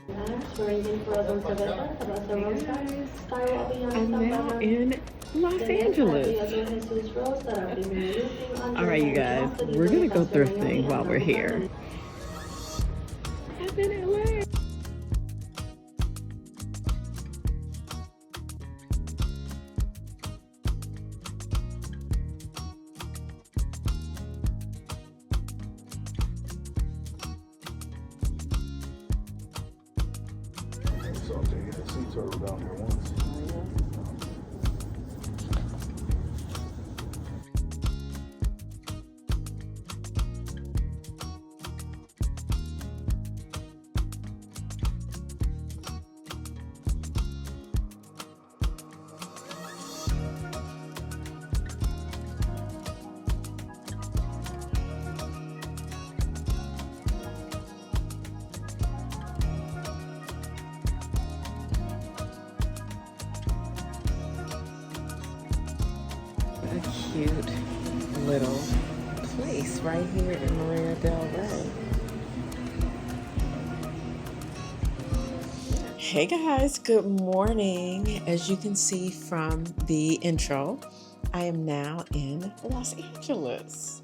I'm now in Los Angeles. All right, you guys, we're gonna go thrifting while we're here. I'm in LA. So they had a sea turtle down there once. A cute little place right here in Marina del Rey. Hey guys, good morning. As you can see from the intro, I am now in Los Angeles.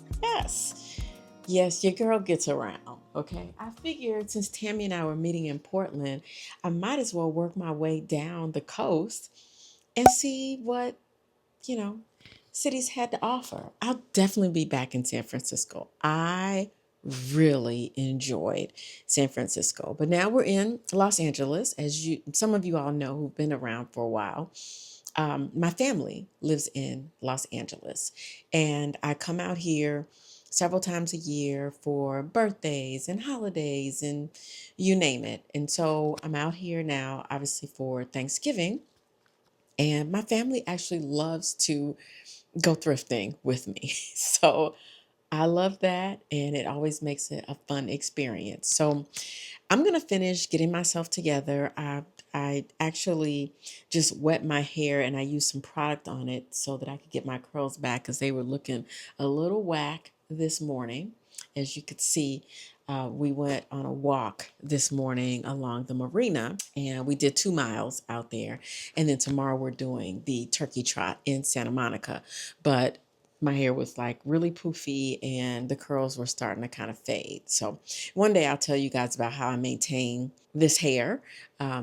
Yes, your girl gets around, okay? I figured since Tammy and I were meeting in Portland, I might as well work my way down the coast and see what, cities had to offer. I'll definitely be back in San Francisco. I really enjoyed San Francisco, but now we're in Los Angeles. As some of you all know who've been around for a while, my family lives in Los Angeles, and I come out here several times a year for birthdays and holidays and you name it. And so I'm out here now, obviously for Thanksgiving, and my family actually loves to go thrifting with me. So I love that, and it always makes it a fun experience. So I'm gonna finish getting myself together. I actually just wet my hair and I used some product on it so that I could get my curls back because they were looking a little whack this morning. As you could see, we went on a walk this morning along the marina and we did 2 miles out there. And then tomorrow we're doing the turkey trot in Santa Monica. But my hair was like really poofy and the curls were starting to kind of fade. So one day I'll tell you guys about how I maintain this hair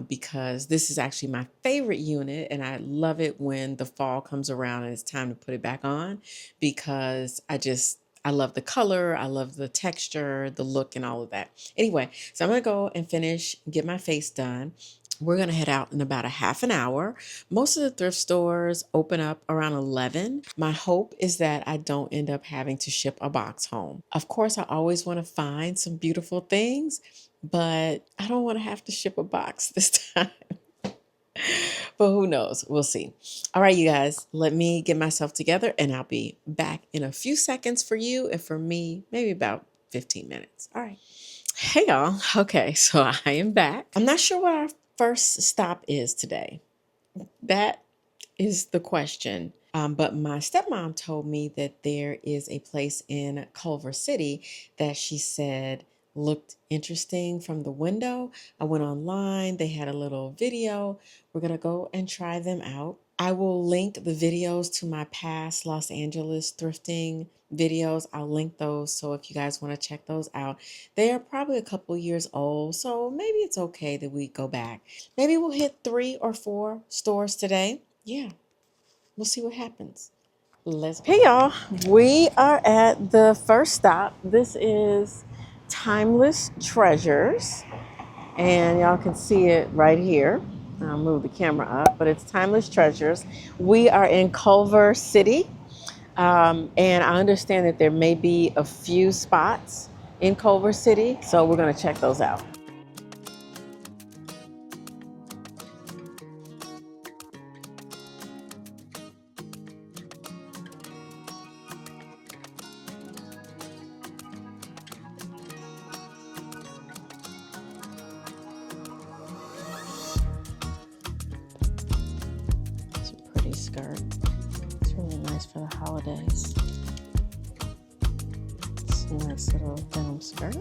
because this is actually my favorite unit and I love it when the fall comes around and it's time to put it back on because I love the color, I love the texture, the look and all of that. Anyway, so I'm gonna go and finish, get my face done. We're going to head out in about a half an hour. Most of the thrift stores open up around 11. My hope is that I don't end up having to ship a box home. Of course, I always want to find some beautiful things, but I don't want to have to ship a box this time. But who knows? We'll see. All right, you guys, let me get myself together and I'll be back in a few seconds for you. And for me, maybe about 15 minutes. All right. Hey, y'all. Okay, so I am back. I'm not sure what our first stop is today. That is the question. But my stepmom told me that there is a place in Culver City that she said looked interesting from the window. I went online. They had a little video. We're going to go and try them out. I will link the videos to my past Los Angeles thrifting videos. I'll link those. So if you guys want to check those out, they are probably a couple years old. So maybe it's okay that we go back. Maybe we'll hit 3 or 4 stores today. Yeah, we'll see what happens. Let's go. Hey y'all, we are at the first stop. This is Timeless Treasures. And y'all can see it right here. I'll move the camera up, but it's Timeless Treasures. We are in Culver City, and I understand that there may be a few spots in Culver City, so we're gonna check those out. Skirt. It's really nice for the holidays. It's a nice little denim skirt.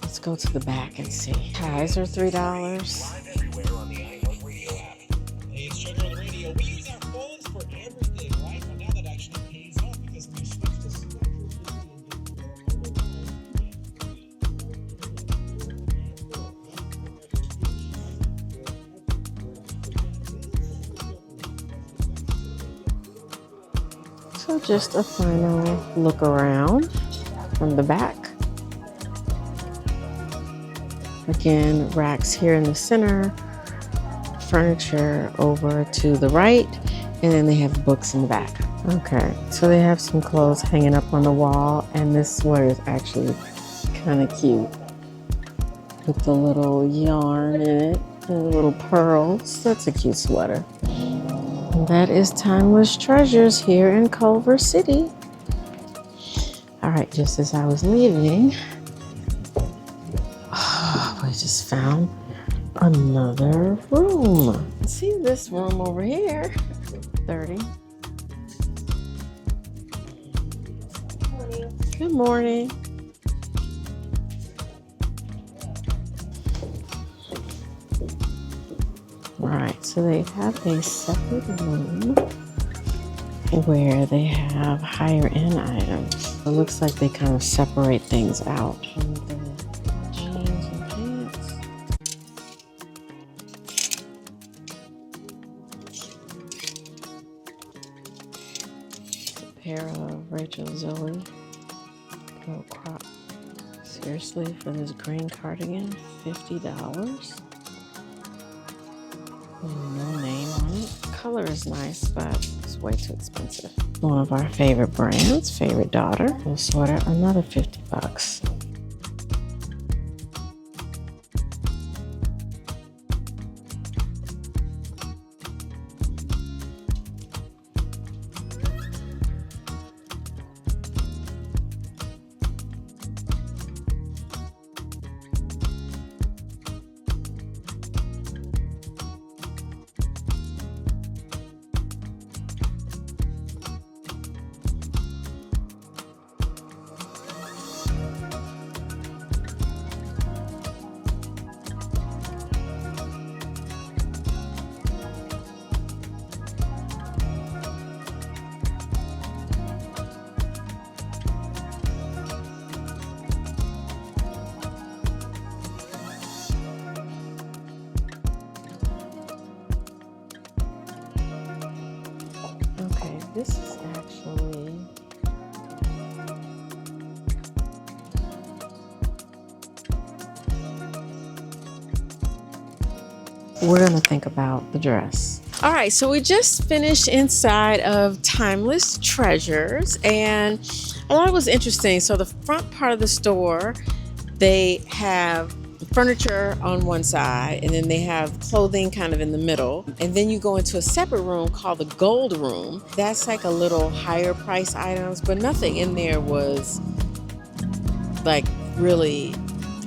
Let's go to the back and see. Ties are $3. Hey, it's Sugar on the radio. We use our phones for everything, right? Well, now that actually pays off because we switched to So just a final look around from the back. Again, racks here in the center, furniture over to the right, and then they have books in the back. Okay, so they have some clothes hanging up on the wall, and this sweater is actually kind of cute with the little yarn in it and the little pearls. That's a cute sweater. And that is Timeless Treasures here in Culver City. All right, just as I was leaving, I just found another room. See this room over here? 30. Good morning. All right, so they have a separate room where they have higher end items. It looks like they kind of separate things out. Jeans and pants. A pair of Rachel Zoe girl crop. Seriously, for this green cardigan, $50. No name on it. Color is nice, but it's way too expensive. One of our favorite brands, favorite daughter. Little sweater, another $50. Okay, this is actually we're gonna think about the dress. All right, so we just finished inside of Timeless Treasures, and I thought it was interesting. So the front part of the store, they have furniture on one side, and then they have clothing kind of in the middle, and then you go into a separate room called the Gold Room. That's like a little higher price items, but nothing in there was like really,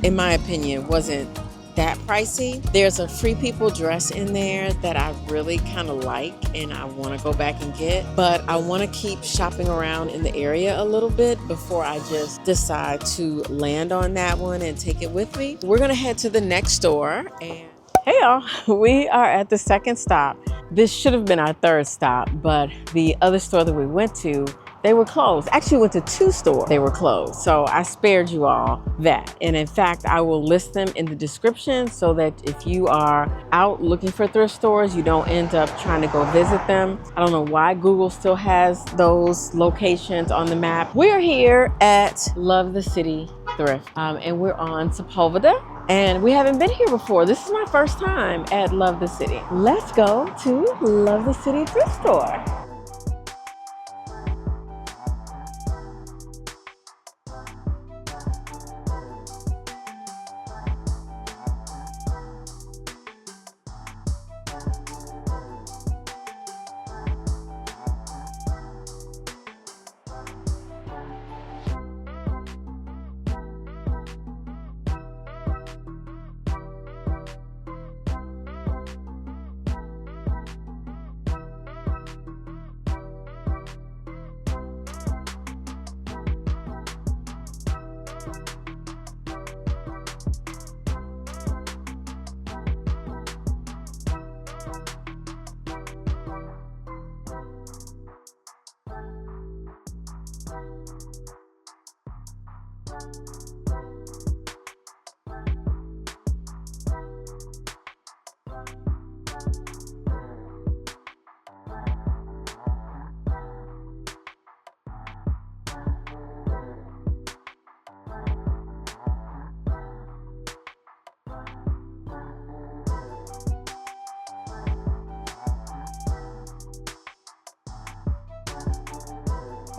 in my opinion, wasn't that pricey. There's a Free People dress in there that I really kind of like and I want to go back and get, but I want to keep shopping around in the area a little bit before I just decide to land on that one and take it with me. We're gonna head to the next store, and hey y'all, we are at the second stop. This should have been our third stop, but the other store that we went to, they were closed. Actually, we went to two stores. They were closed. So I spared you all that. And in fact, I will list them in the description so that if you are out looking for thrift stores, you don't end up trying to go visit them. I don't know why Google still has those locations on the map. We're here at Love the City Thrift, and we're on Sepulveda. And we haven't been here before. This is my first time at Love the City. Let's go to Love the City Thrift Store.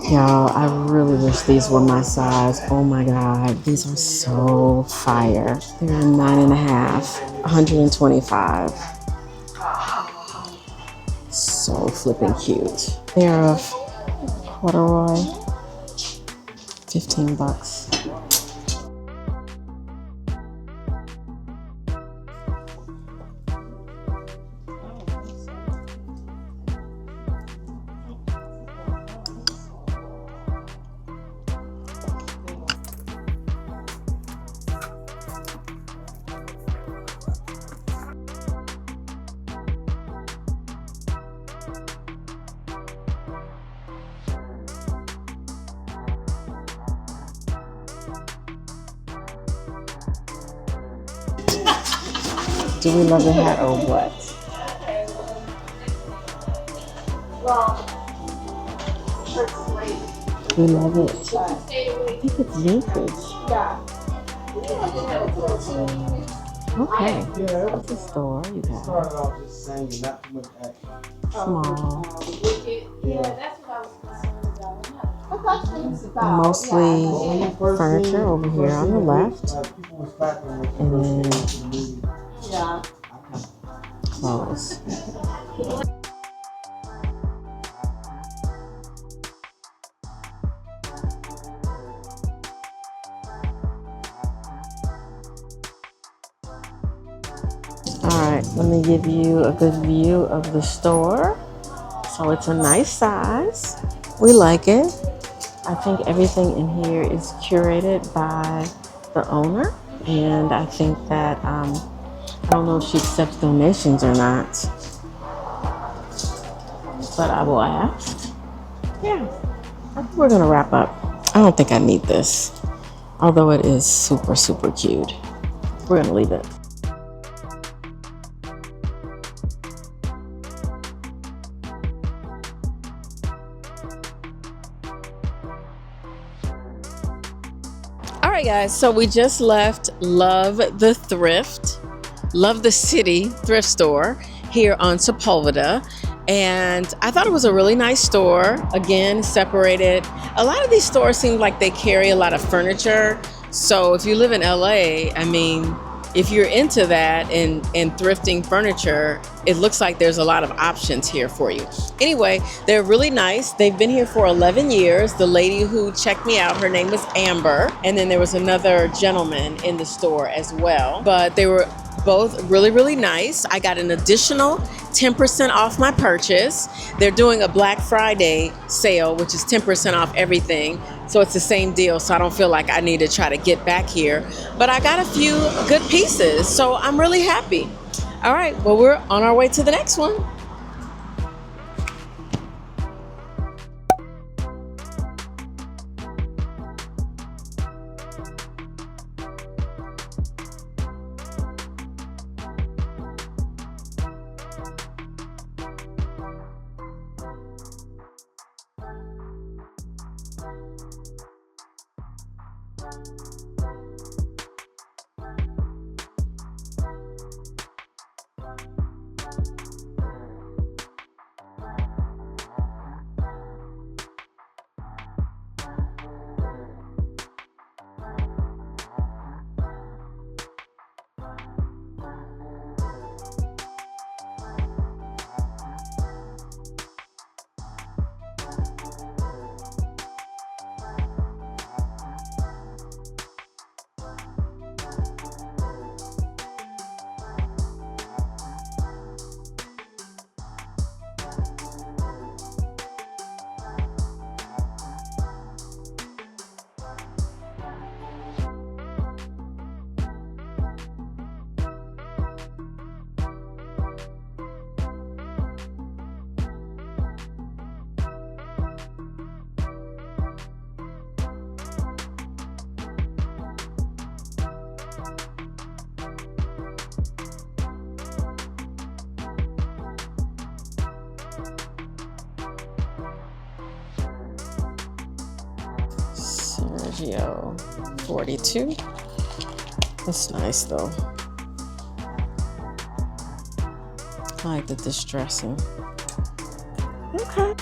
Y'all, I really wish these were my size. Oh my God, these are so fire. They're 9.5, 125. So flipping cute. They're of corduroy, 15 bucks. Do we love the hat or what? We love it. I think it's vintage. Okay. It's a store, you guys. Small. Mostly furniture over here on the left. And then clothes. Alright, let me give you a good view of the store. So it's a nice size. We like it. I think everything in here is curated by the owner. And I think that, I don't know if she accepts donations or not, but I will ask. Yeah, I think we're gonna wrap up. I don't think I need this, although it is super, super cute. We're gonna leave it. All right, guys, so we just left Love the Thrift, Love the City thrift store here on Sepulveda. And I thought it was a really nice store. Again, separated. A lot of these stores seem like they carry a lot of furniture. So if you live in LA, I mean, if you're into that and thrifting furniture, it looks like there's a lot of options here for you. Anyway, they're really nice. They've been here for 11 years. The lady who checked me out, her name was Amber. And then there was another gentleman in the store as well. But they were both really, really nice. I got an additional 10% off my purchase. They're doing a Black Friday sale, which is 10% off everything. So it's the same deal. So I don't feel like I need to try to get back here. But I got a few good pieces. So I'm really happy. All right. Well, we're on our way to the next one. Sergio, 42. That's nice though. I like the distressing. Okay.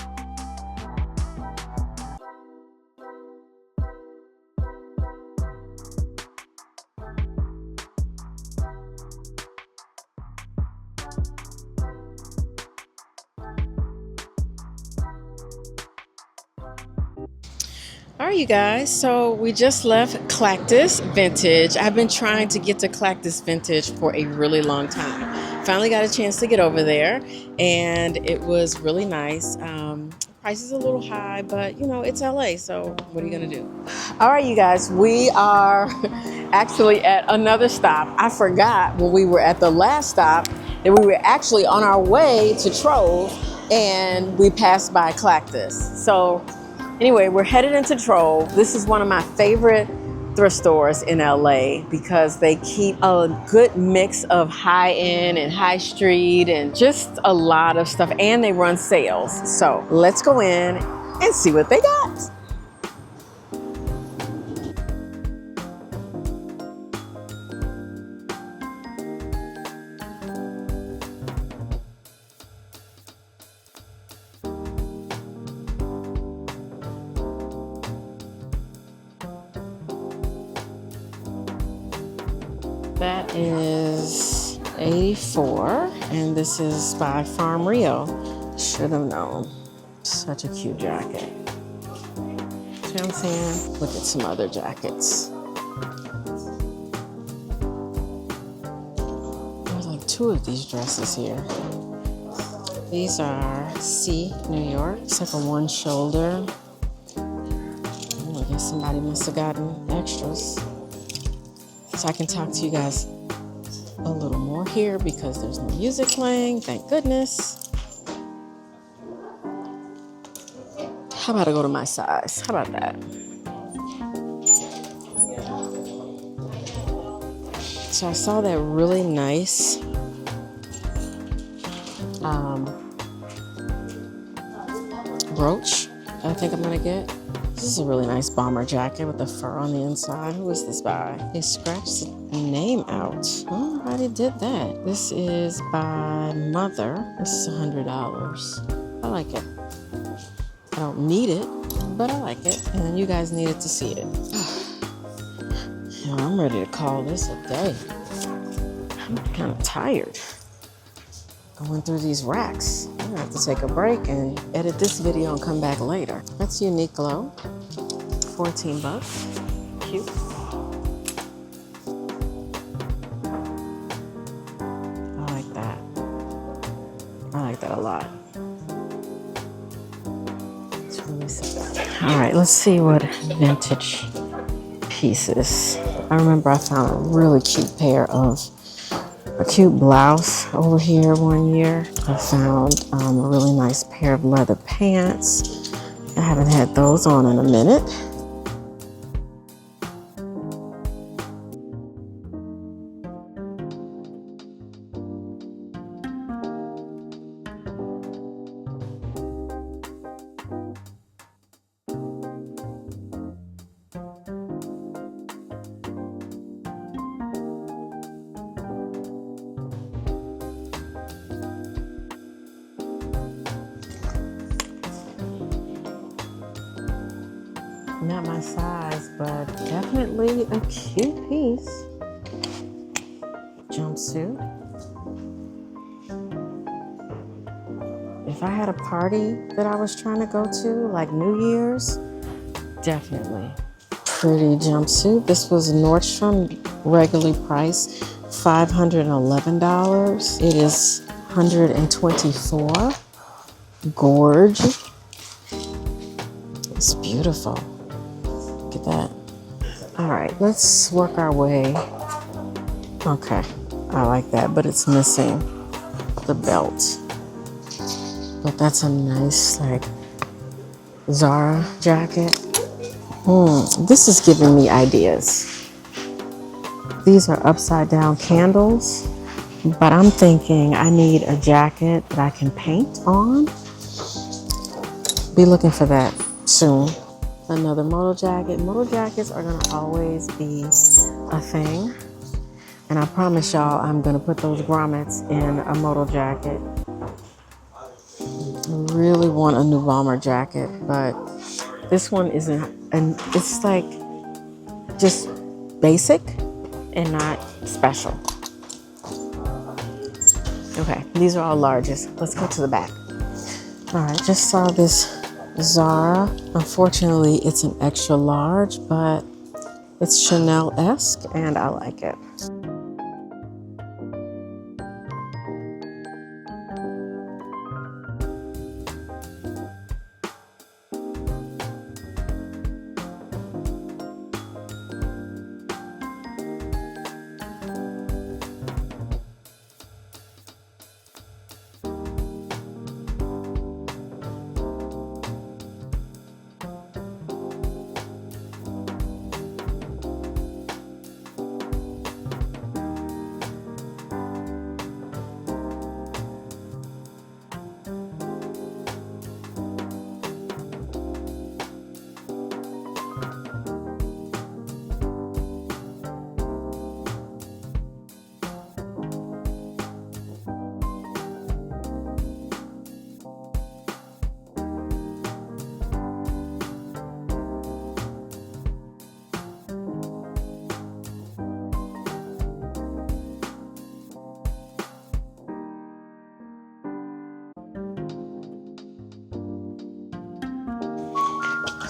All right, you guys, so we just left Klactus Vintage. I've been trying to get to Klactus Vintage for a really long time. Finally got a chance to get over there, and it was really nice. Price is a little high, but you know, it's LA, so what are you gonna do? All right, you guys, we are actually at another stop. I forgot when we were at the last stop that we were actually on our way to Trove, and we passed by Klactus. So anyway, we're headed into Trove. This is one of my favorite thrift stores in LA because they keep a good mix of high-end and high street and just a lot of stuff, and they run sales. So let's go in and see what they got. That is 84, and this is by Farm Rio. Should have known. Such a cute jacket. See what I'm saying? Look at some other jackets. There's like 2 of these dresses here. These are C, New York. It's like a one shoulder. I guess somebody must have gotten extras. So I can talk to you guys a little more here because there's no music playing, thank goodness. How about I go to my size? How about that? So I saw that really nice brooch I think I'm gonna get. This is a really nice bomber jacket with the fur on the inside. Who is this by? They scratched the name out. Oh, I already did that. This is by Mother. This is $100. I like it. I don't need it, but I like it. And you guys needed to see it. You know, I'm ready to call this a day. I'm kind of tired going through these racks. I'm gonna have to take a break and edit this video and come back later. That's Uniqlo, 14 bucks, cute. I like that. I like that a lot. It's really simple. All right, let's see what vintage pieces. I remember I found a really cute pair of a cute blouse over here one year. I found a really nice pair of leather pants. I haven't had those on in a minute. Not my size, but definitely a cute piece. Jumpsuit. If I had a party that I was trying to go to, like New Year's, definitely. Pretty jumpsuit. This was Nordstrom, regularly priced $511. It is $124. Gorge. It's beautiful. Look at that. All right, let's work our way. Okay, I like that, but it's missing the belt. But that's a nice, like, Zara jacket. This is giving me ideas. These are upside down candles, but I'm thinking I need a jacket that I can paint on. Be looking for that soon. Another moto jacket. Moto jackets are gonna always be a thing. And I promise y'all, I'm gonna put those grommets in a moto jacket. I really want a new bomber jacket, but this one isn't, and it's like just basic and not special. Okay, these are all larges. Let's go to the back. All right, just saw this Zara. Unfortunately, it's an extra large, but it's Chanel-esque and I like it.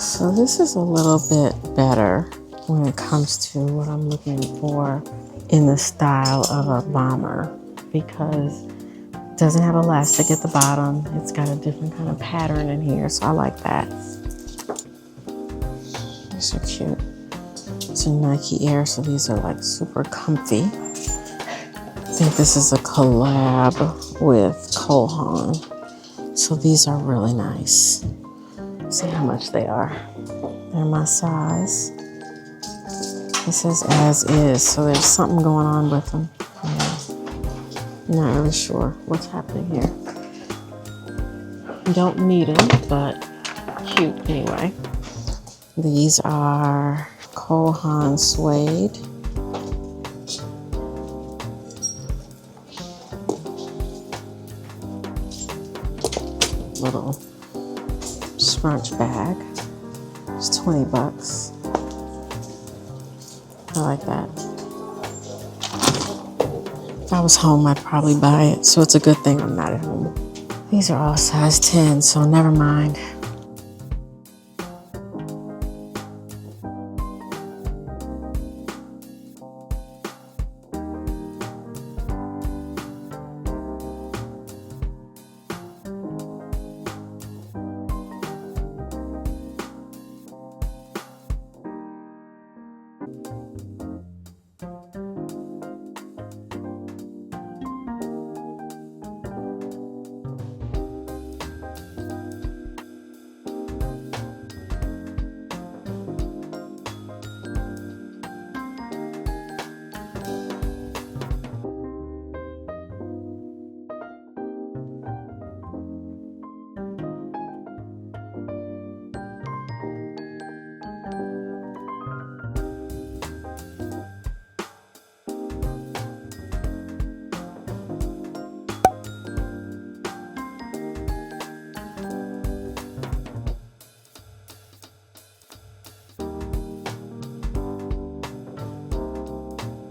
So this is a little bit better when it comes to what I'm looking for in the style of a bomber, because it doesn't have elastic at the bottom. It's got a different kind of pattern in here, so I like that. These are cute. It's a Nike Air, so these are like super comfy. I think this is a collab with Cole Haan. So these are really nice. See how much they are. They're my size. It says as is, so there's something going on with them. Yeah. Not really sure what's happening here. Don't need them, but cute anyway. These are Cole Haan suede. Little scrunch bag. It's 20 bucks. I like that. If I was home, I'd probably buy it. So it's a good thing I'm not at home. These are all size 10, so never mind.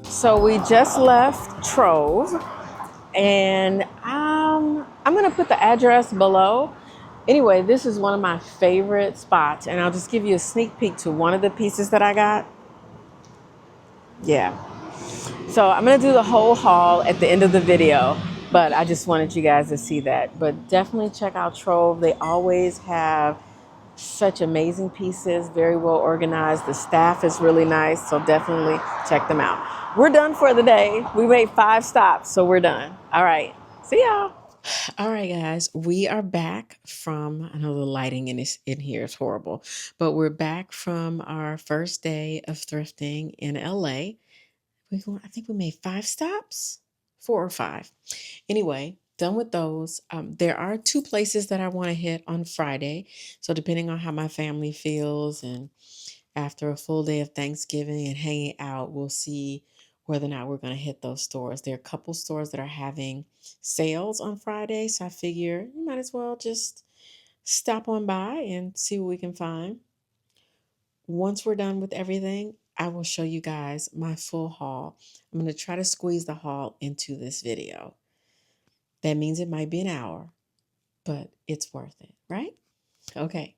So we just left Trove, and I'm gonna put the address below. Anyway, this is one of my favorite spots, and I'll just give you a sneak peek to one of the pieces that I got. Yeah. So I'm gonna do the whole haul at the end of the video, but I just wanted you guys to see that. But definitely check out Trove. They always have such amazing pieces, very well organized. The staff is really nice, so definitely check them out. We're done for the day. We made 5 stops, so we're done. All right, see y'all. All right, guys, we are back from, I know the lighting in here is horrible, but we're back from our first day of thrifting in LA. I think we made 5 stops, 4 or 5. Anyway, done with those. There are 2 places that I want to hit on Friday. So depending on how my family feels and after a full day of Thanksgiving and hanging out, we'll see whether or not we're going to hit those stores. There are a couple stores that are having sales on Friday. So I figure you might as well just stop on by and see what we can find. Once we're done with everything, I will show you guys my full haul. I'm going to try to squeeze the haul into this video. That means it might be an hour, but it's worth it, right? Okay.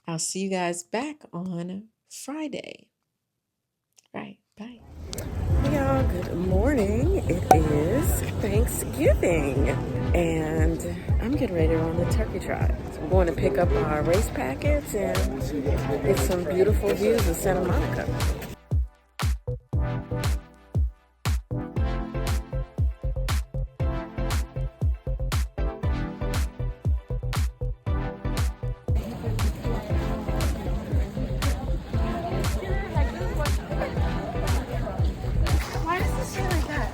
I'll see you guys back on Friday. Right. Bye. Hey y'all, good morning. It is Thanksgiving and I'm getting ready to run the turkey trot. So we're going to pick up our race packets and get some beautiful views of Santa Monica. Why does this feel like that?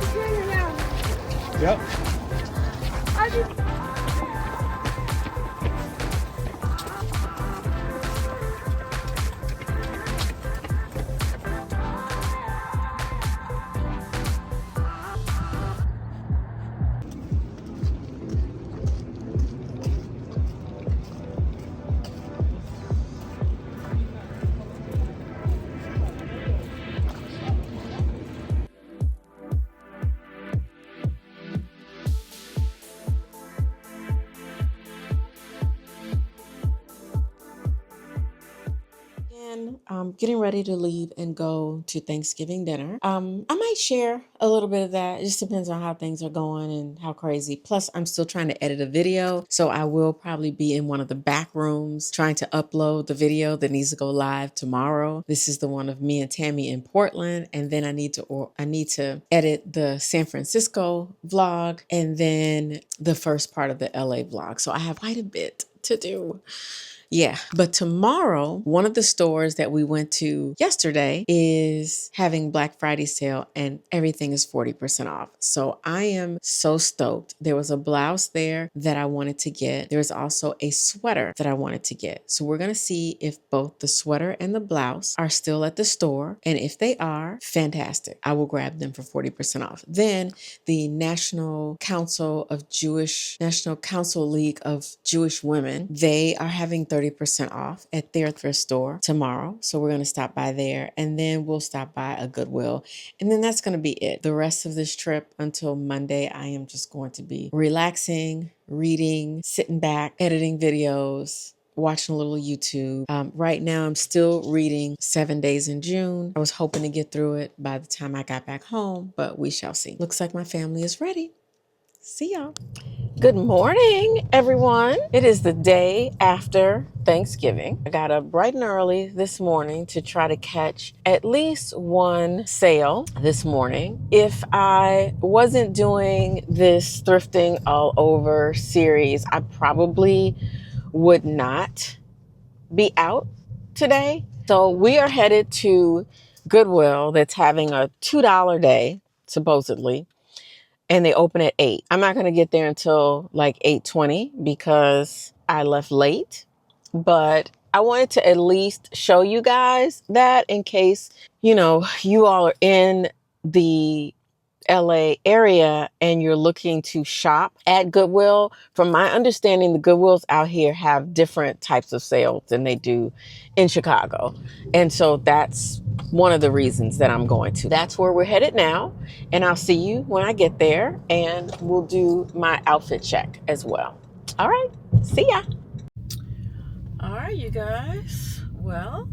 It's turning around. Yep. I just... Getting ready to leave and go to Thanksgiving dinner. I might share a little bit of that. It just depends on how things are going and how crazy. Plus, I'm still trying to edit a video, so I will probably be in one of the back rooms trying to upload the video that needs to go live tomorrow. This is the one of me and Tammy in Portland, and then I need to edit the San Francisco vlog and then the first part of the LA vlog. So I have quite a bit to do. Yeah, but tomorrow, one of the stores that we went to yesterday is having Black Friday sale and everything is 40% off. So I am so stoked. There was a blouse there that I wanted to get. There's also a sweater that I wanted to get. So we're going to see if both the sweater and the blouse are still at the store. And if they are, fantastic. I will grab them for 40% off. Then the National Council League of Jewish Women, they are having 30% off at their thrift store tomorrow. So we're going to stop by there and then we'll stop by a Goodwill. And then that's going to be it. The rest of this trip until Monday, I am just going to be relaxing, reading, sitting back, editing videos, watching a little YouTube. Right now, I'm still reading 7 Days in June. I was hoping to get through it by the time I got back home, but we shall see. Looks like my family is ready. See y'all. Good morning, everyone. It is the day after Thanksgiving. I got up bright and early this morning to try to catch at least one sale this morning. If I wasn't doing this thrifting all over series, I probably would not be out today. So we are headed to Goodwill that's having a $2 day, supposedly. And they open at 8. I'm not going to get there until like 8:20 because I left late. But I wanted to at least show you guys that in case, you all are in the LA area and you're looking to shop at Goodwill. From my understanding, the Goodwills out here have different types of sales than they do in Chicago. And so that's one of the reasons that I'm going to. That's where we're headed now. And I'll see you when I get there and we'll do my outfit check as well. All right. See ya. All right, you guys. Well,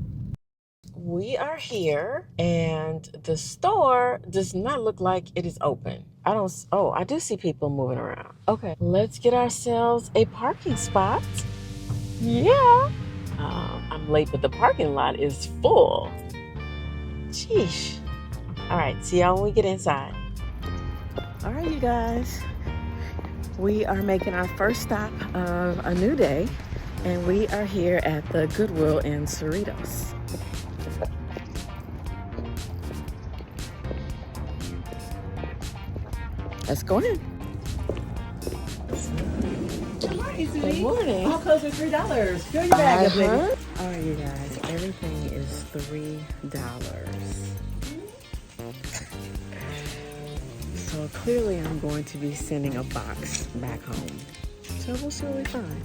we are here and the store does not look like it is open. I do see people moving around. Okay, let's get ourselves a parking spot. Yeah. I'm late, but the parking lot is full. Sheesh. All right, see y'all when we get inside. All right, you guys. We are making our first stop of a new day and we are here at the Goodwill in Cerritos. Let's go in. Good morning. All clothes are $3. Fill your bag up, lady. All right, you guys, everything is $3. So clearly I'm going to be sending a box back home. So we'll see what we find.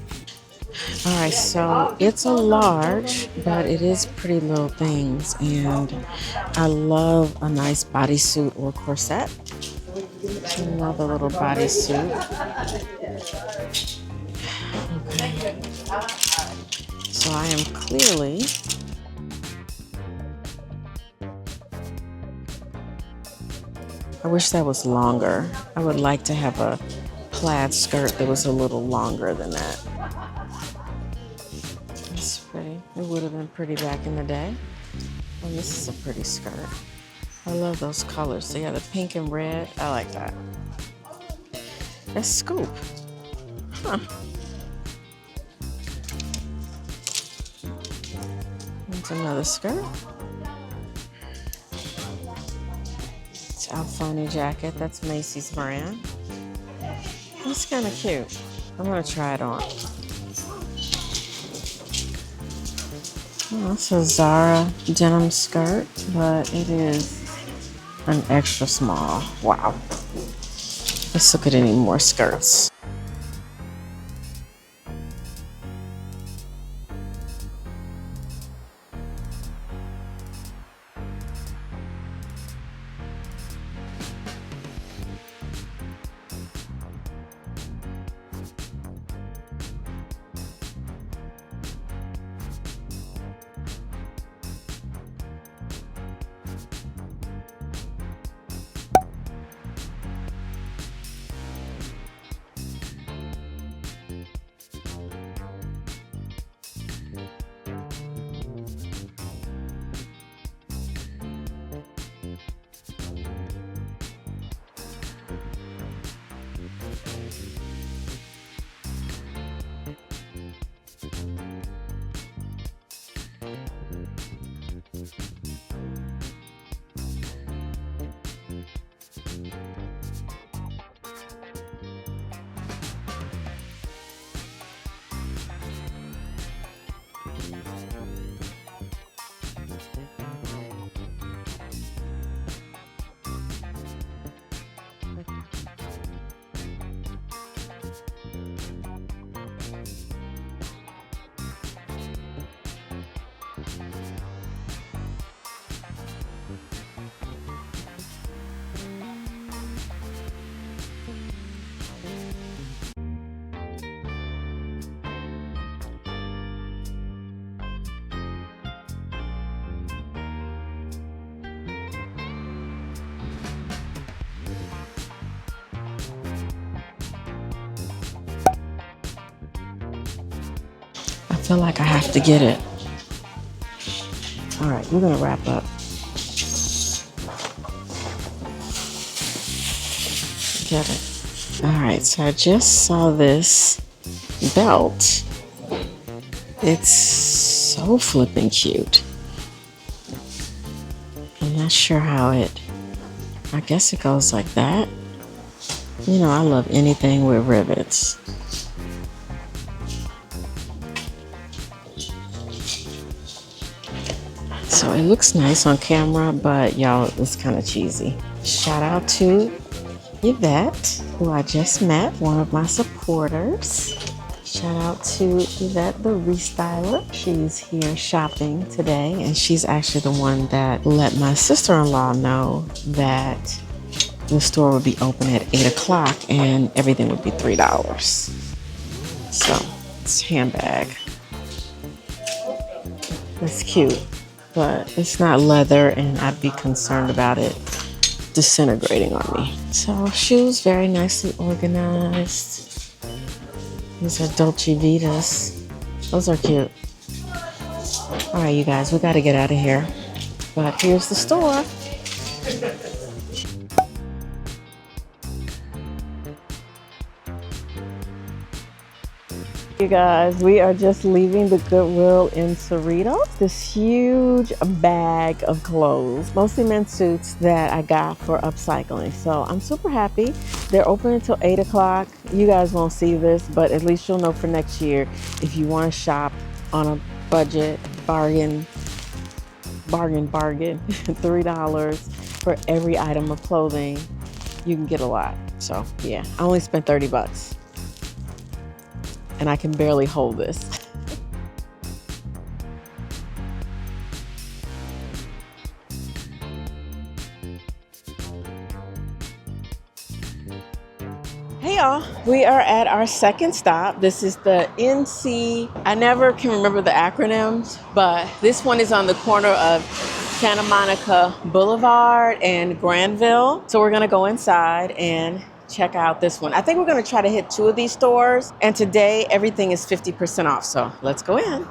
All right, so it's a large, but it is pretty little things. And I love a nice bodysuit or corset. Another little bodysuit. Okay. So I am clearly I wish that was longer. I would like to have a plaid skirt that was a little longer than that. That's pretty. It would have been pretty back in the day. And this is a pretty skirt. I love those colors. So yeah, the pink and red. I like that. That's scoop. Huh. That's another skirt. It's Alfani jacket. That's Macy's brand. That's kind of cute. I'm gonna try it on. Oh, it's a Zara denim skirt, but it is an extra small. Wow. Let's look at any more skirts. I feel like I have to get it. All right, we're gonna wrap up. Get it. All right, so I just saw this belt. It's so flippin' cute. I'm not sure how I guess it goes like that. You know, I love anything with rivets. So it looks nice on camera, but y'all, it's kind of cheesy. Shout out to Yvette, who I just met, one of my supporters. Shout out to Yvette, the restyler. She's here shopping today, and she's actually the one that let my sister-in-law know that the store would be open at 8 o'clock and everything would be $3. So it's a handbag. It's cute, but it's not leather and I'd be concerned about it disintegrating on me. So shoes, very nicely organized. These are Dolce Vitas. Those are cute. All right, you guys, we got to get out of here. But here's the store. You guys, we are just leaving the Goodwill in Cerritos. This huge bag of clothes, mostly men's suits that I got for upcycling. So I'm super happy. They're open until 8 o'clock. You guys won't see this, but at least you'll know for next year if you want to shop on a budget, bargain, $3 for every item of clothing, you can get a lot. So yeah, I only spent 30 bucks. And I can barely hold this. Hey y'all, we are at our second stop. This is the NC, I never can remember the acronyms, but this one is on the corner of Santa Monica Boulevard and Granville. So we're gonna go inside and check out this one. I think we're gonna try to hit 2 of these stores, and today everything is 50% off, so let's go in.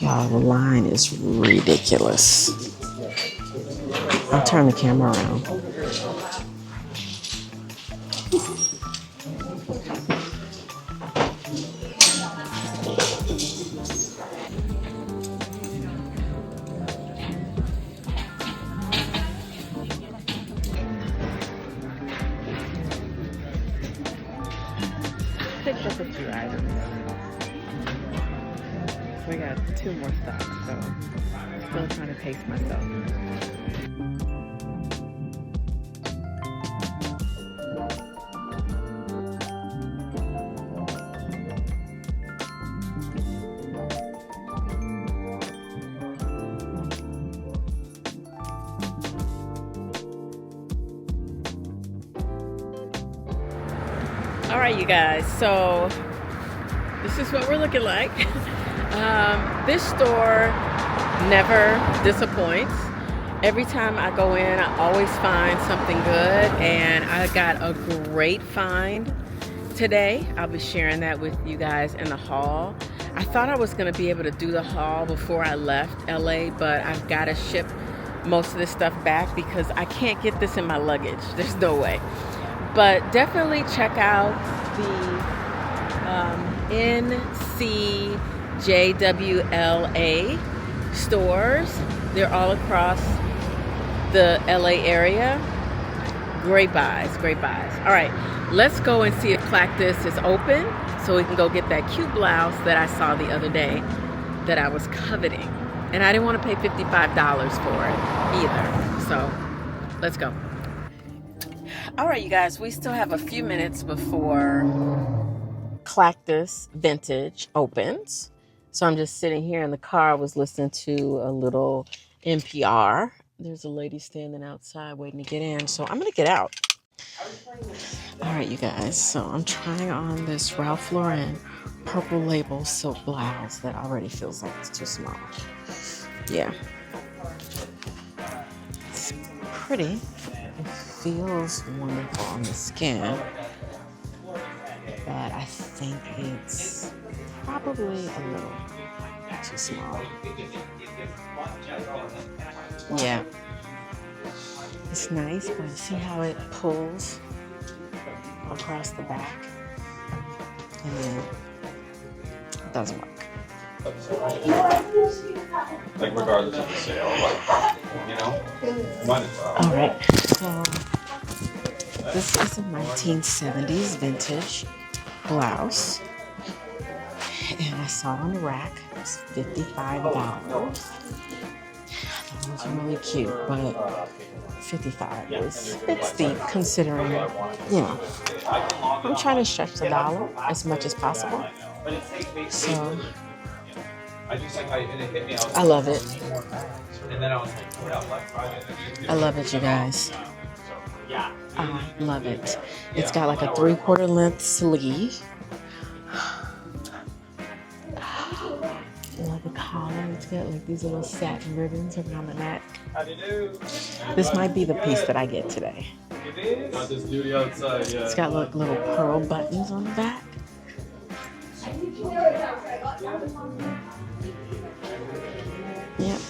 Wow, the line is ridiculous. I'll turn the camera around. Picked up a few items. We got 2 more stops, so still trying to pace myself. All right, you guys, so this is what we're looking like. This store never disappoints. Every time I go in, I always find something good, and I got a great find today. I'll be sharing that with you guys in the haul. I thought I was going to be able to do the haul before I left LA, but I've got to ship most of this stuff back because I can't get this in my luggage. There's no way. But definitely check out the NCJWLA stores. They're all across the LA area. Great buys, great buys. All right, let's go and see if Klactus is open so we can go get that cute blouse that I saw the other day that I was coveting. And I didn't want to pay $55 for it either. So let's go. All right, you guys, we still have a few minutes before Klactus Vintage opens. So I'm just sitting here in the car. I was listening to a little NPR. There's a lady standing outside waiting to get in. So I'm going to get out. All right, you guys. So I'm trying on this Ralph Lauren purple label silk blouse that already feels like it's too small. Yeah. It's pretty. It feels wonderful on the skin. But I think it's probably a little too small. Yeah. It's nice, but see how it pulls across the back? And then it doesn't work. Like regardless of the sale, like, you know, might as well. All right, so this is a 1970s vintage blouse, and I saw it on the rack. It was $55. It was really cute, but $55 is a bit steep considering, you know, I'm trying to stretch the dollar as much as possible. So I love it. I love it, you guys. I love it. It's got like a 3/4 length sleeve. I love the collar. It's got like these little satin ribbons around the neck. This might be the piece that I get today. It's got like little pearl buttons on the back. Yep.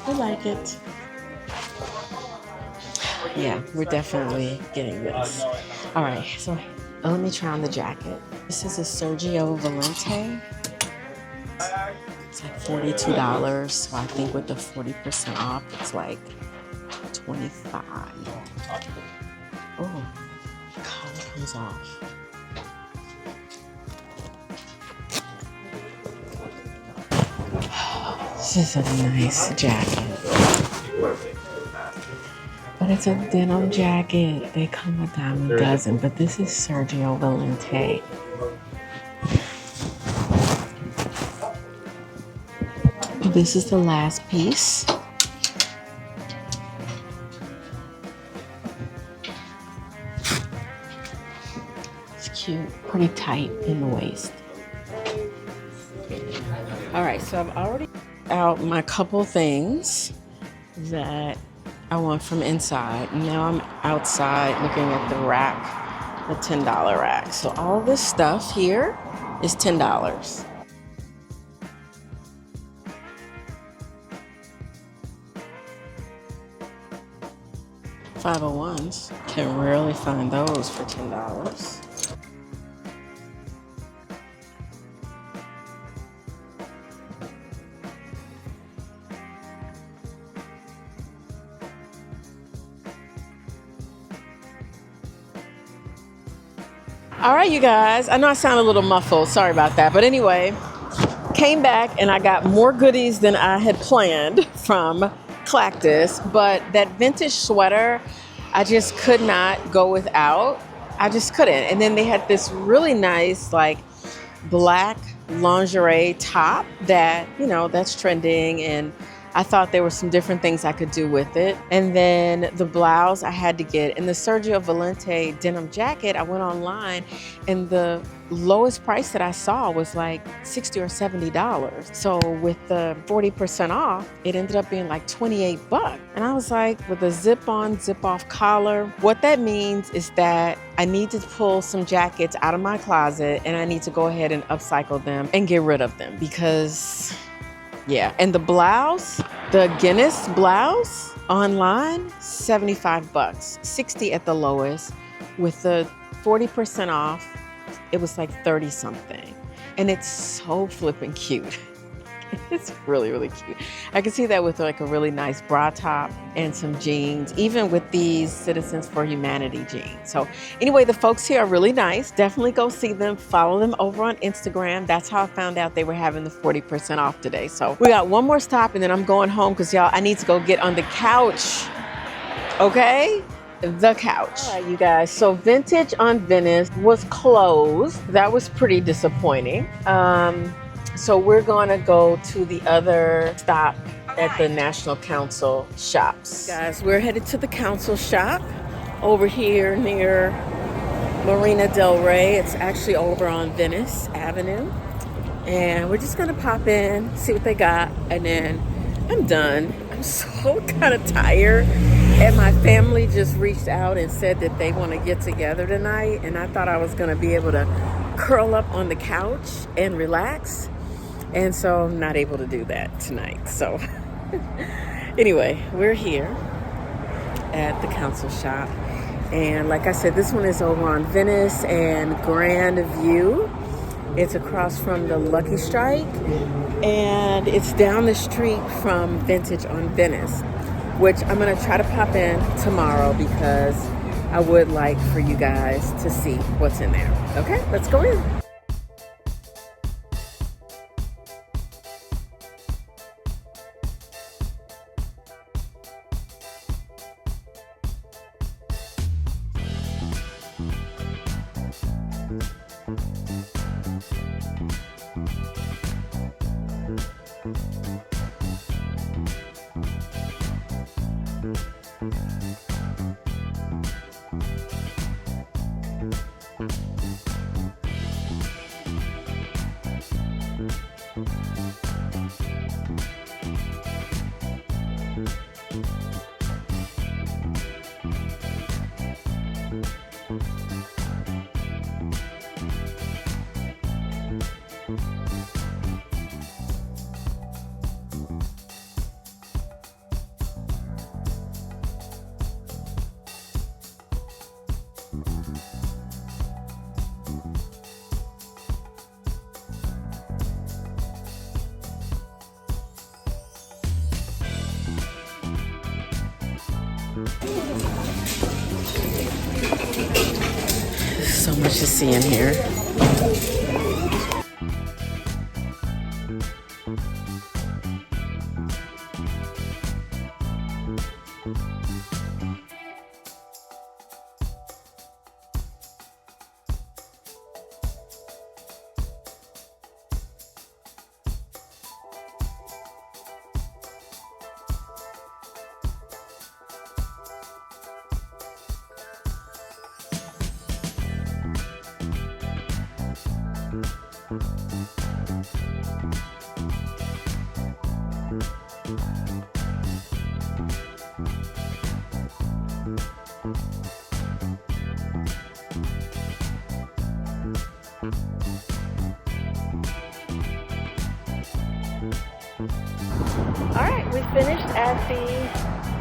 I like it. Yeah, we're definitely getting this. All right, so let me try on the jacket. This is a Sergio Valente. It's like $42, so I think with the 40% off, it's like $25. Oh, the collar comes off. This is a nice jacket. But it's a denim jacket. They come a dime a dozen, but this is Sergio Valente. This is the last piece. It's cute, pretty tight in the waist. All right, so I've already out my couple things that I want from inside. Now I'm outside looking at the rack, the $10 rack. So all this stuff here is $10. $501s, can rarely find those for $10. All right, you guys, I know I sound a little muffled, sorry about that, but anyway, came back and I got more goodies than I had planned from Klactus, but that vintage sweater, I just could not go without. I just couldn't. And then they had this really nice, like, black lingerie top that, you know, that's trending, and I thought there were some different things I could do with it. And then the blouse I had to get, and the Sergio Valente denim jacket, I went online and the lowest price that I saw was like $60 or $70. So with the 40% off, it ended up being like $28. And I was like, with a zip on, zip off collar, what that means is that I need to pull some jackets out of my closet and I need to go ahead and upcycle them and get rid of them because, yeah. And the blouse, the Guinness blouse online, $75, $60 at the lowest. With the 40% off, it was like 30 something. And it's so flippin' cute. It's really, really cute. I can see that with like a really nice bra top and some jeans, even with these Citizens for Humanity jeans. So anyway, the folks here are really nice. Definitely go see them. Follow them over on Instagram. That's how I found out they were having the 40% off today. So we got one more stop and then I'm going home because y'all, I need to go get on the couch. Okay? The couch. All right, you guys. So Vintage on Venice was closed. That was pretty disappointing. So we're going to go to the other stop at the National Council shops. Guys, we're headed to the council shop over here near Marina Del Rey. It's actually over on Venice Avenue. And we're just going to pop in, see what they got, and then I'm done. I'm so kind of tired. And my family just reached out and said that they want to get together tonight. And I thought I was going to be able to curl up on the couch and relax. And so I'm not able to do that tonight. So anyway, we're here at the council shop. And like I said, this one is over on Venice and Grand View. It's across from the Lucky Strike. And it's down the street from Vintage on Venice, which I'm going to try to pop in tomorrow because I would like for you guys to see what's in there. Okay, let's go in. So much to see in here. All right, we finished at the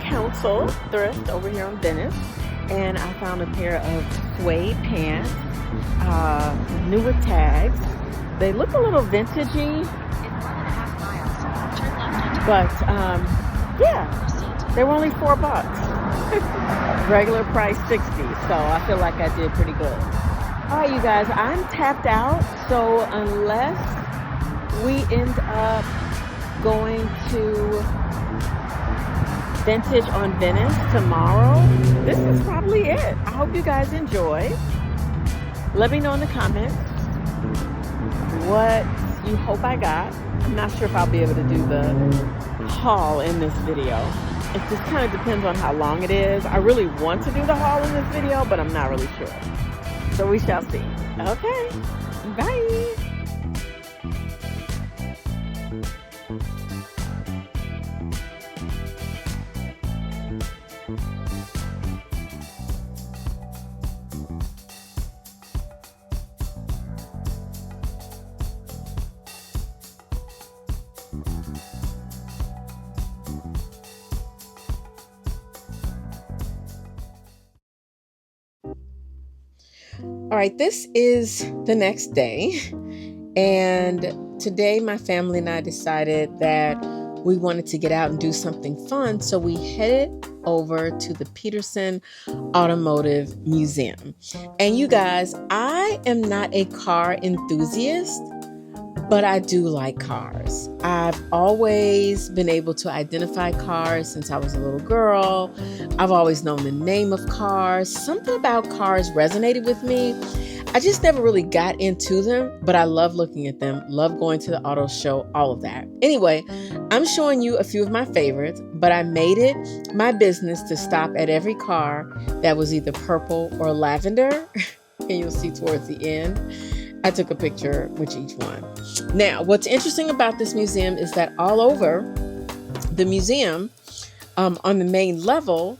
Council Thrift over here on Venice, and I found a pair of suede pants, new with tags. They look a little vintagey, but yeah, they were only $4. Regular price $60, so I feel like I did pretty good. All right, you guys, I'm tapped out, so unless we end up going to Vintage on Venice tomorrow, this is probably it. I hope you guys enjoy. Let me know in the comments what you hope I got. I'm not sure if I'll be able to do the haul in this video. It just kind of depends on how long it is. I really want to do the haul in this video, but I'm not really sure. So we shall see. Okay, bye. All right, this is the next day, And today my family and I decided that we wanted to get out and do something fun. So we headed over to the Peterson Automotive Museum. And you guys, I am not a car enthusiast, but I do like cars. I've always been able to identify cars since I was a little girl. I've always known the name of cars. Something about cars resonated with me. I just never really got into them, but I love looking at them, love going to the auto show, all of that. Anyway, I'm showing you a few of my favorites, but I made it my business to stop at every car that was either purple or lavender. And you'll see towards the end, I took a picture with each one. Now, what's interesting about this museum is that all over the museum, on the main level,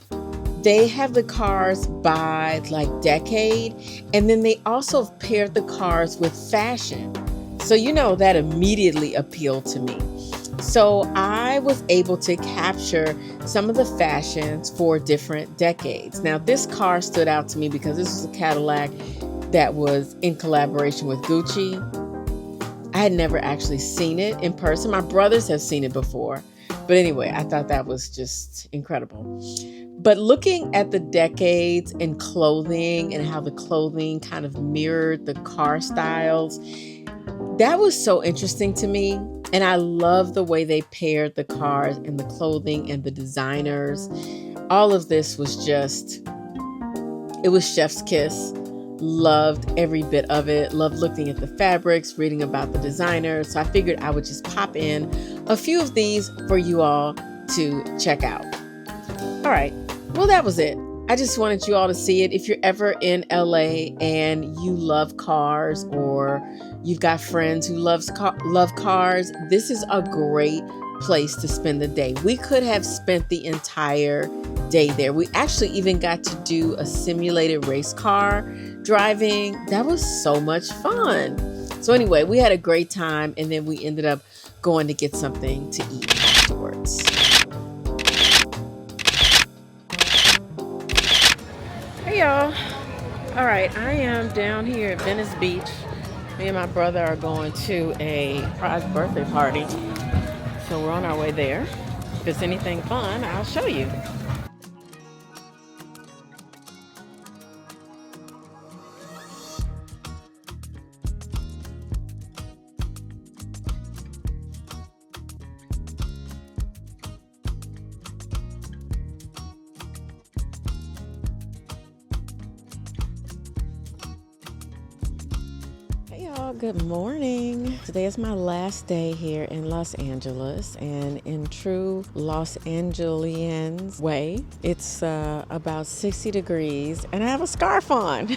they have the cars by like decade, and then they also paired the cars with fashion. So, you know, that immediately appealed to me. So I was able to capture some of the fashions for different decades. Now, this car stood out to me because this was a Cadillac that was in collaboration with Gucci. I had never actually seen it in person. My brothers have seen it before. But anyway, I thought that was just incredible. But looking at the decades in clothing and how the clothing kind of mirrored the car styles, that was so interesting to me. And I love the way they paired the cars and the clothing and the designers. All of this was just, it was chef's kiss. Loved every bit of it. Loved looking at the fabrics, reading about the designers. So I figured I would just pop in a few of these for you all to check out. All right. Well, that was it. I just wanted you all to see it. If you're ever in LA and you love cars, or you've got friends who love cars, this is a great place to spend the day. We could have spent the entire day there. We actually even got to do a simulated race car driving. That was so much fun. So anyway, we had a great time, and then we ended up going to get something to eat afterwards. Hey y'all. All right, I am down here at Venice Beach. Me and my brother are going to a surprise birthday party. So we're on our way there. If it's anything fun, I'll show you. Good morning. Today is my last day here in Los Angeles, and in true Los Angelians way, it's about 60 degrees and I have a scarf on.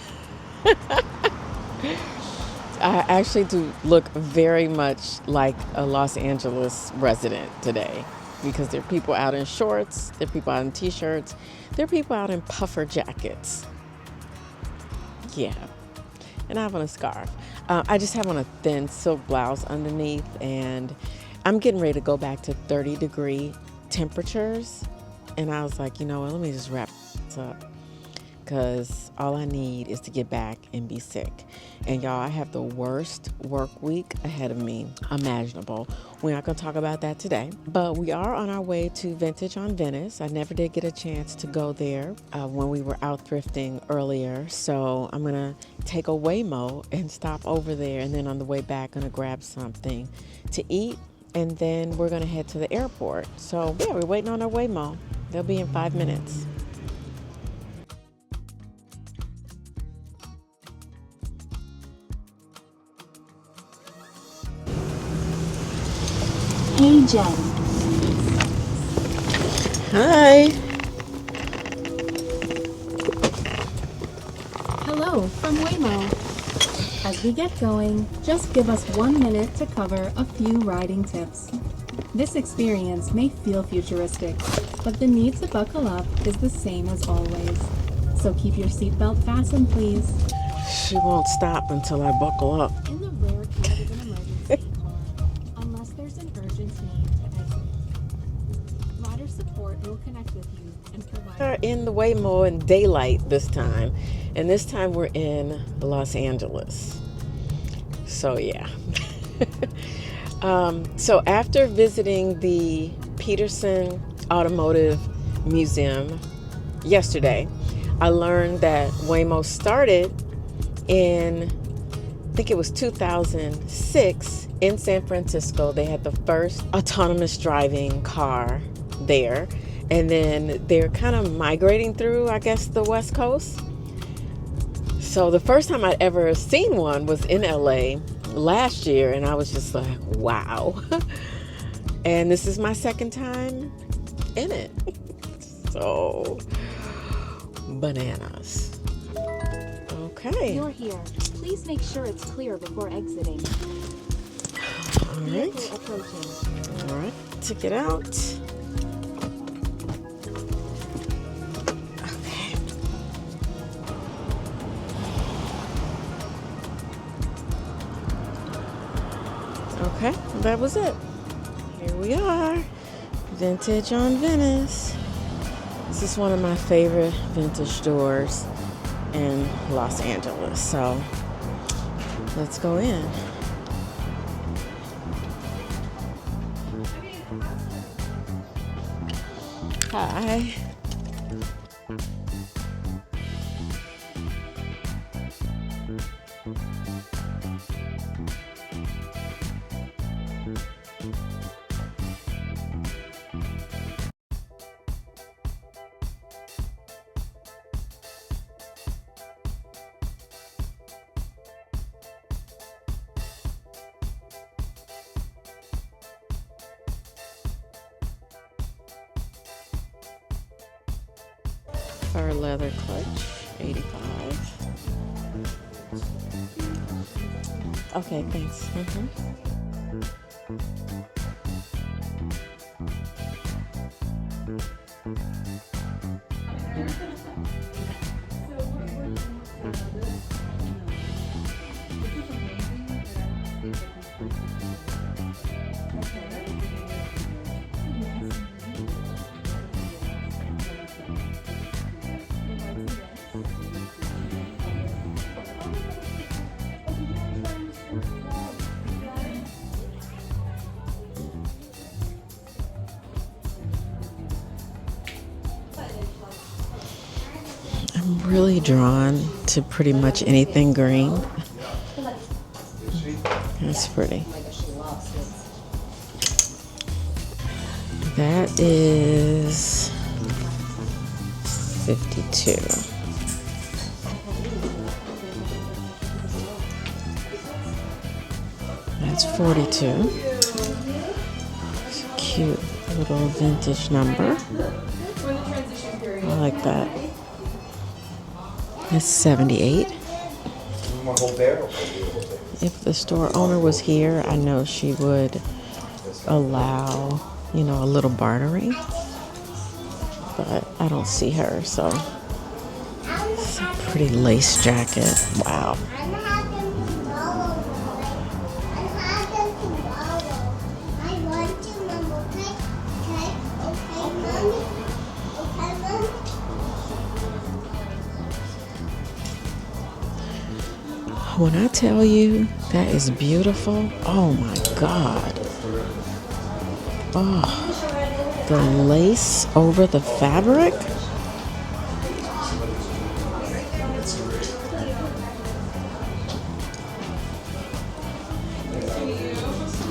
I actually do look very much like a Los Angeles resident today, because there are people out in shorts, there are people out in t-shirts, there are people out in puffer jackets. Yeah. And I have on a scarf. I just have on a thin silk blouse underneath, and I'm getting ready to go back to 30-degree temperatures. And I was like, you know what, let me just wrap this up, because all I need is to get back and be sick. And y'all, I have the worst work week ahead of me imaginable. We're not going to talk about that today, but we are on our way to Vintage on Venice. I never did get a chance to go there when we were out thrifting earlier, so I'm going to take a Waymo and stop over there, and then on the way back, going to grab something to eat, and then we're going to head to the airport. So yeah, we're waiting on our Waymo. They'll be in 5 minutes. Hey Jen. Hi. Hello from Waymo. As we get going, just give us 1 minute to cover a few riding tips. This experience may feel futuristic, but the need to buckle up is the same as always. So keep your seatbelt fastened, please. She won't stop until I buckle up. In the rare case of an emergency, unless there's an urgent need to exit, rider support will connect with you and provide. We're in the Waymo in daylight this time, and this time we're in Los Angeles. So yeah. So after visiting the Peterson Automotive Museum yesterday, I learned that Waymo started in, I think it was 2006 in San Francisco. They had the first autonomous driving car there. And then they're kind of migrating through, I guess, the West Coast. So the first time I'd ever seen one was in LA last year, and I was just like, wow. And this is my second time in it. So, bananas. Okay. You're here. Please make sure it's clear before exiting. All right. Vehicle approaching. All right. Took it out. Okay, that was it. Here we are, Vintage on Venice. This is one of my favorite vintage stores in Los Angeles, so let's go in. Hi. Fur leather clutch, 85. Okay, thanks. I'm really drawn to pretty much anything green. That's pretty. That is 52. That's 42. It's a cute little vintage number. I like that. That's 78. If the store owner was here, I know she would allow, a little bartering. But I don't see her, so it's a pretty lace jacket. Wow. When I tell you that is beautiful, oh my God. Oh, the lace over the fabric.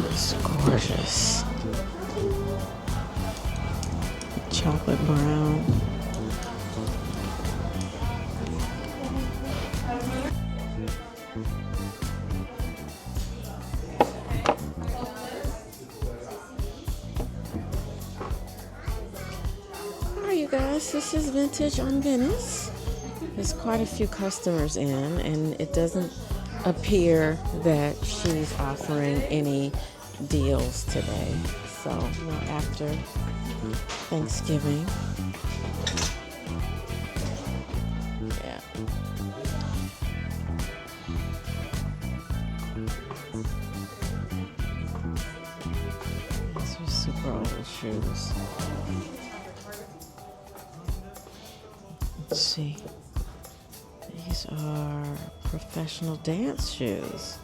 It's gorgeous. Chocolate brown. You guys, this is Vintage on Venice. There's quite a few customers in, and it doesn't appear that she's offering any deals today. So, after Thanksgiving. Yeah. These are super old shoes. Let's see. These are professional dance shoes.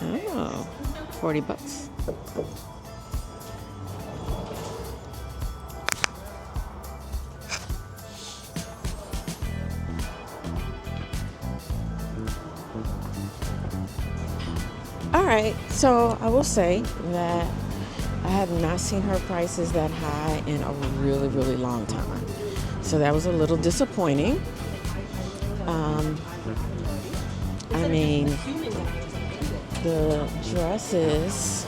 Oh, 40 bucks. All right, so I will say that I have not seen her prices that high in a really, really long time. So that was a little disappointing. I mean, the dresses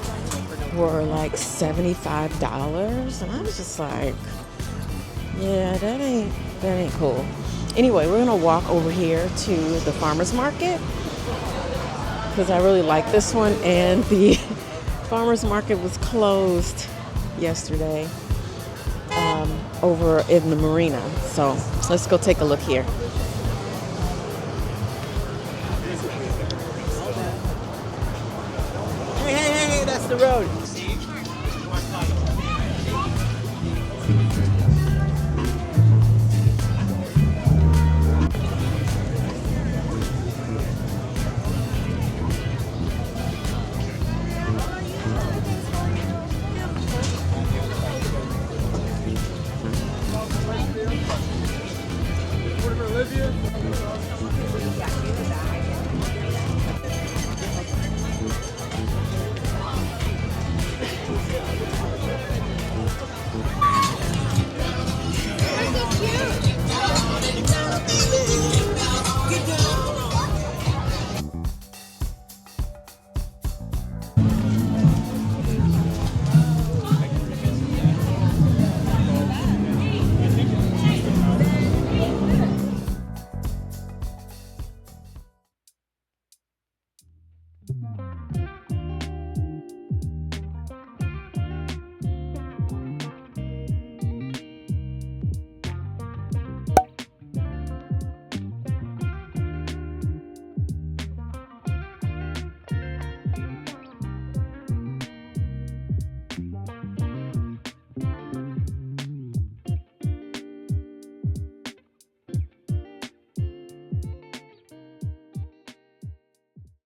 were like $75, and I was just like, yeah, that ain't cool. Anyway, we're gonna walk over here to the farmer's market because I really like this one, and the farmer's market was closed yesterday over in the marina. So let's go take a look here. Hey, that's the road.